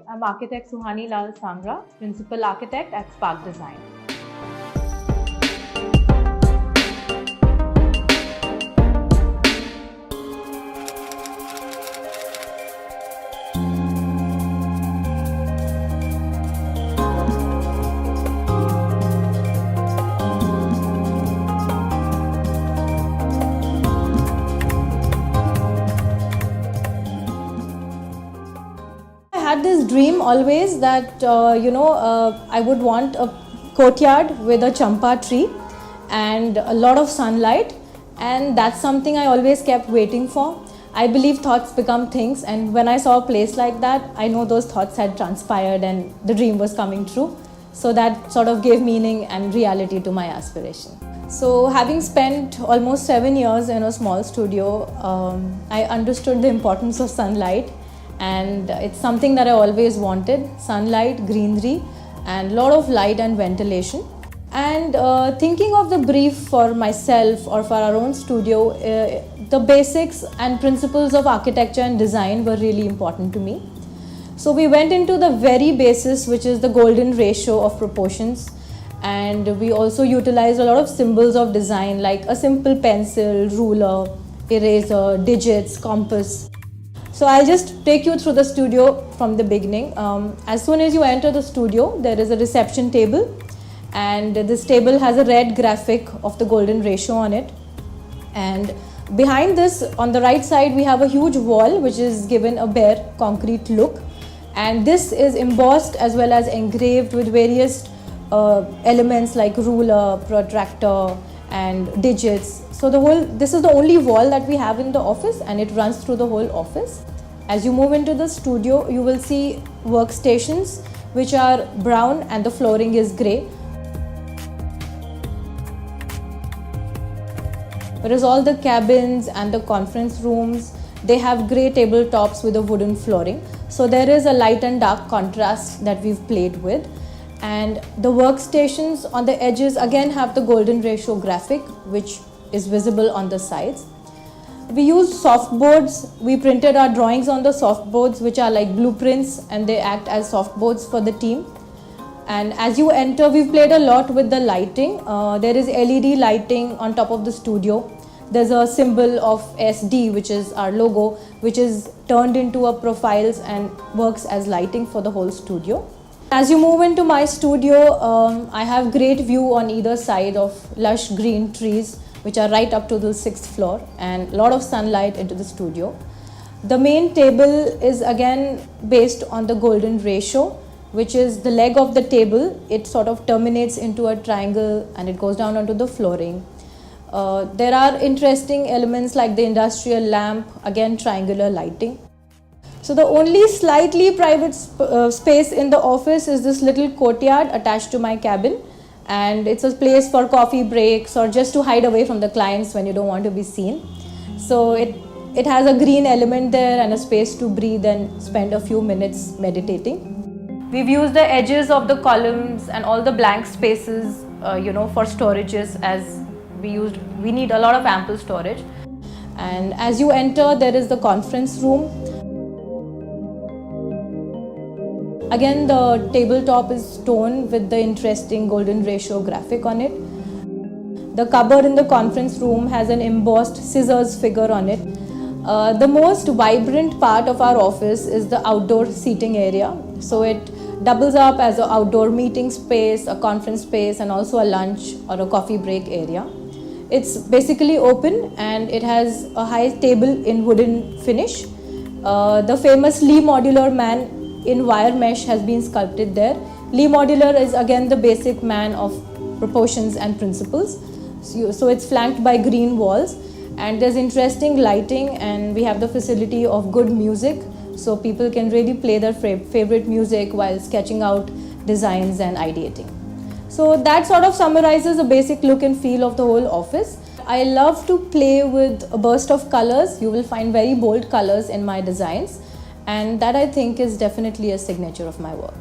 I'm architect Suhani Lal Sangra, principal architect at Spark Design. I had this dream always that I would want a courtyard with a champa tree and a lot of sunlight, and that's something I always kept waiting for. I believe thoughts become things, and when I saw a place like that, I know those thoughts had transpired and the dream was coming true. So that sort of gave meaning and reality to my aspiration. So having spent almost 7 years in a small studio, I understood the importance of sunlight, and it's something that I always wanted: sunlight, greenery, and a lot of light and ventilation. And thinking of the brief for myself or for our own studio, the basics and principles of architecture and design were really important to me. So we went into the very basis, which is the golden ratio of proportions, and we also utilized a lot of symbols of design like a simple pencil, ruler, eraser, digits, compass. So I'll just take you through the studio from the beginning. As soon as you enter the studio, there is a reception table, and this table has a red graphic of the golden ratio on it. And behind this, on the right side, we have a huge wall which is given a bare concrete look, and this is embossed as well as engraved with various elements like ruler, protractor, and digits. So this is the only wall that we have in the office, and it runs through the whole office. As you move into the studio, you will see workstations which are brown and the flooring is grey. Whereas all the cabins and the conference rooms, they have grey tabletops with a wooden flooring. So there is a light and dark contrast that we've played with. And the workstations on the edges again have the golden ratio graphic, which is visible on the sides. We used softboards. We printed our drawings on the softboards, which are like blueprints, and they act as softboards for the team. And as you enter, we've played a lot with the lighting. There is LED lighting on top of the studio. There's a symbol of SD, which is our logo, which is turned into a profiles and works as lighting for the whole studio. As you move into my studio, I have great view on either side of lush green trees, which are right up to the 6th floor, and a lot of sunlight into the studio. The main table is again based on the golden ratio, which is the leg of the table. It sort of terminates into a triangle and it goes down onto the flooring. There are interesting elements like the industrial lamp, again triangular lighting. So the only slightly private space in the office is this little courtyard attached to my cabin, and it's a place for coffee breaks or just to hide away from the clients when you don't want to be seen. So it has a green element there and a space to breathe and spend a few minutes meditating. We've used the edges of the columns and all the blank spaces for storages, as we need a lot of ample storage. And as you enter, there is the conference room. Again, the tabletop is stone with the interesting golden ratio graphic on it. The cupboard in the conference room has an embossed scissors figure on it. The most vibrant part of our office is the outdoor seating area. So it doubles up as an outdoor meeting space, a conference space, and also a lunch or a coffee break area. It's basically open, and it has a high table in wooden finish. The famous Lee modular man in wire mesh has been sculpted there. Lee modular is again the basic man of proportions and principles. So it's flanked by green walls, and there's interesting lighting, and we have the facility of good music, so people can really play their favorite music while sketching out designs and ideating. So that sort of summarizes the basic look and feel of the whole office. I love to play with a burst of colors. You will find very bold colors in my designs, and that I think is definitely a signature of my work.